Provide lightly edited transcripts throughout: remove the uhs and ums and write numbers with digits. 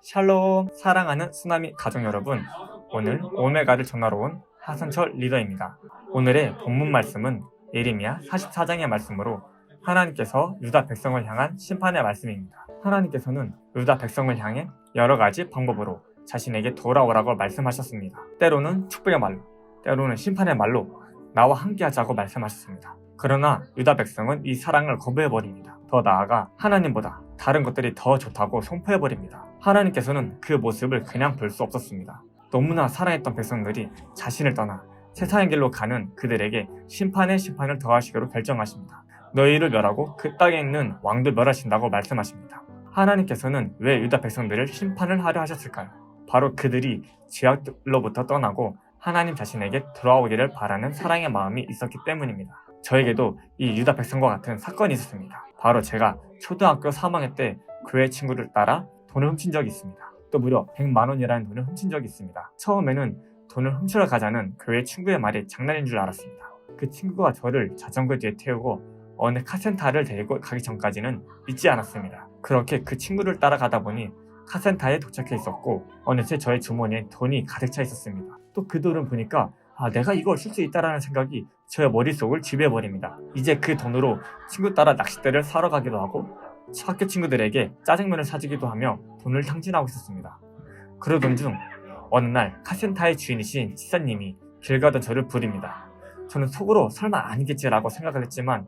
샬롬, 사랑하는 쓰나미 가족 여러분, 오늘 오메가를 전하러 온 하선철 리더입니다. 오늘의 본문 말씀은 예레미야 44장의 말씀으로 하나님께서 유다 백성을 향한 심판의 말씀입니다. 하나님께서는 유다 백성을 향해 여러 가지 방법으로 자신에게 돌아오라고 말씀하셨습니다. 때로는 축복의 말로, 때로는 심판의 말로 나와 함께하자고 말씀하셨습니다. 그러나 유다 백성은 이 사랑을 거부해버립니다. 더 나아가 하나님보다 다른 것들이 더 좋다고 선포해버립니다. 하나님께서는 그 모습을 그냥 볼 수 없었습니다. 너무나 사랑했던 백성들이 자신을 떠나 세상의 길로 가는 그들에게 심판의 심판을 더하시기로 결정하십니다. 너희를 멸하고 그 땅에 있는 왕도 멸하신다고 말씀하십니다. 하나님께서는 왜 유다 백성들을 심판을 하려 하셨을까요? 바로 그들이 죄악로부터 떠나고 하나님 자신에게 돌아오기를 바라는 사랑의 마음이 있었기 때문입니다. 저에게도 이 유다 백성과 같은 사건이 있었습니다. 바로 제가 초등학교 3학년 때 교회 친구를 따라 돈을 훔친 적이 있습니다. 또 무려 100만 원이라는 돈을 훔친 적이 있습니다. 처음에는 돈을 훔치러 가자는 교회 친구의 말이 장난인 줄 알았습니다. 그 친구가 저를 자전거 뒤에 태우고 어느 카센터를 데리고 가기 전까지는 믿지 않았습니다. 그렇게 그 친구를 따라가다 보니 카센터에 도착해 있었고 어느새 저의 주머니에 돈이 가득 차 있었습니다. 또 그 돈을 보니까 내가 이걸 쓸 수 있다라는 생각이 저의 머릿속을 지배해버립니다. 이제 그 돈으로 친구 따라 낚싯대를 사러 가기도 하고 학교 친구들에게 짜장면을 사주기도 하며 돈을 탕진하고 있었습니다. 그러던 중 어느 날 카센터의 주인이신 지사님이 길 가던 저를 부릅니다. 저는 속으로 설마 아니겠지라고 생각을 했지만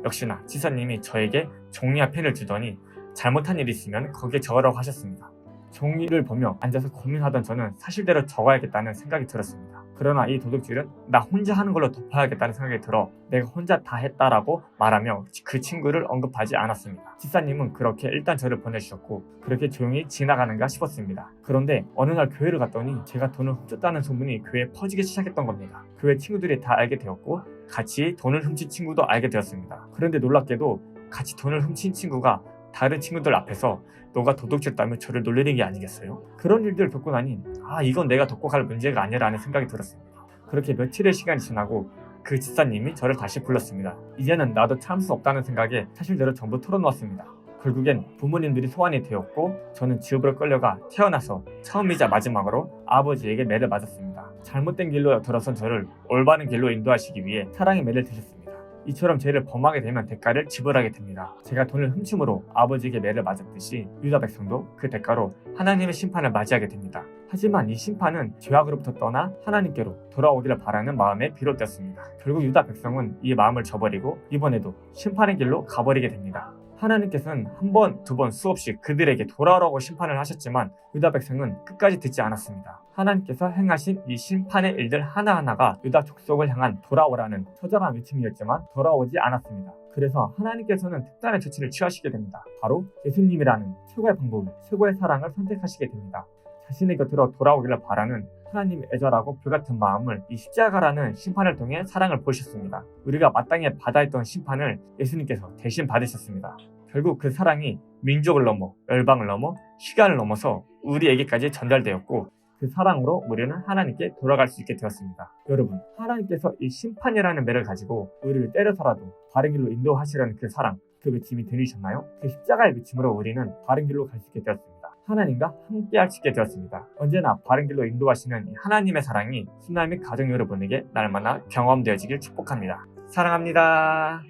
역시나 지사님이 저에게 종이와 펜을 주더니 잘못한 일이 있으면 거기에 적으라고 하셨습니다. 종이를 보며 앉아서 고민하던 저는 사실대로 적어야겠다는 생각이 들었습니다. 그러나 이 도둑질은 나 혼자 하는 걸로 덮어야겠다는 생각이 들어 내가 혼자 다 했다라고 말하며 그 친구를 언급하지 않았습니다. 집사님은 그렇게 일단 저를 보내주셨고 그렇게 조용히 지나가는가 싶었습니다. 그런데 어느 날 교회를 갔더니 제가 돈을 훔쳤다는 소문이 교회에 퍼지기 시작했던 겁니다. 교회 친구들이 다 알게 되었고 같이 돈을 훔친 친구도 알게 되었습니다. 그런데 놀랍게도 같이 돈을 훔친 친구가 다른 친구들 앞에서 너가 도둑질했다며 저를 놀리는 게 아니겠어요? 그런 일들을 겪고 나니 이건 내가 덮고 갈 문제가 아니라는 생각이 들었습니다. 그렇게 며칠의 시간이 지나고 그 집사님이 저를 다시 불렀습니다. 이제는 나도 참을 수 없다는 생각에 사실대로 전부 털어놓았습니다. 결국엔 부모님들이 소환이 되었고 저는 지옥으로 끌려가 태어나서 처음이자 마지막으로 아버지에게 매를 맞았습니다. 잘못된 길로 들어선 저를 올바른 길로 인도하시기 위해 사랑의 매를 드셨습니다. 이처럼 죄를 범하게 되면 대가를 지불하게 됩니다. 제가 돈을 훔침으로 아버지에게 매를 맞았듯이 유다 백성도 그 대가로 하나님의 심판을 맞이하게 됩니다. 하지만 이 심판은 죄악으로부터 떠나 하나님께로 돌아오기를 바라는 마음에 비롯되었습니다. 결국 유다 백성은 이 마음을 저버리고 이번에도 심판의 길로 가버리게 됩니다. 하나님께서는 한 번, 두 번 수없이 그들에게 돌아오라고 심판을 하셨지만 유다 백성은 끝까지 듣지 않았습니다. 하나님께서 행하신 이 심판의 일들 하나하나가 유다 족속을 향한 돌아오라는 처절한 외침이었지만 돌아오지 않았습니다. 그래서 하나님께서는 특단의 조치를 취하시게 됩니다. 바로 예수님이라는 최고의 방법, 최고의 사랑을 선택하시게 됩니다. 자신의 곁으로 돌아오기를 바라는 하나님의 애절하고 불같은 마음을 이 십자가라는 심판을 통해 사랑을 보이셨습니다. 우리가 마땅히 받아야 했던 심판을 예수님께서 대신 받으셨습니다. 결국 그 사랑이 민족을 넘어 열방을 넘어 시간을 넘어서 우리에게까지 전달되었고 그 사랑으로 우리는 하나님께 돌아갈 수 있게 되었습니다. 여러분, 하나님께서 이 심판이라는 매를 가지고 우리를 때려서라도 바른 길로 인도하시려는 그 사랑, 그 외침이 들리셨나요? 그 십자가의 외침으로 우리는 바른 길로 갈 수 있게 되었습니다. 하나님과 함께 할 수 있게 되었습니다. 언제나 바른 길로 인도하시는 이 하나님의 사랑이 쓰나미 가족 여러분에게 날마다 경험되어지길 축복합니다. 사랑합니다.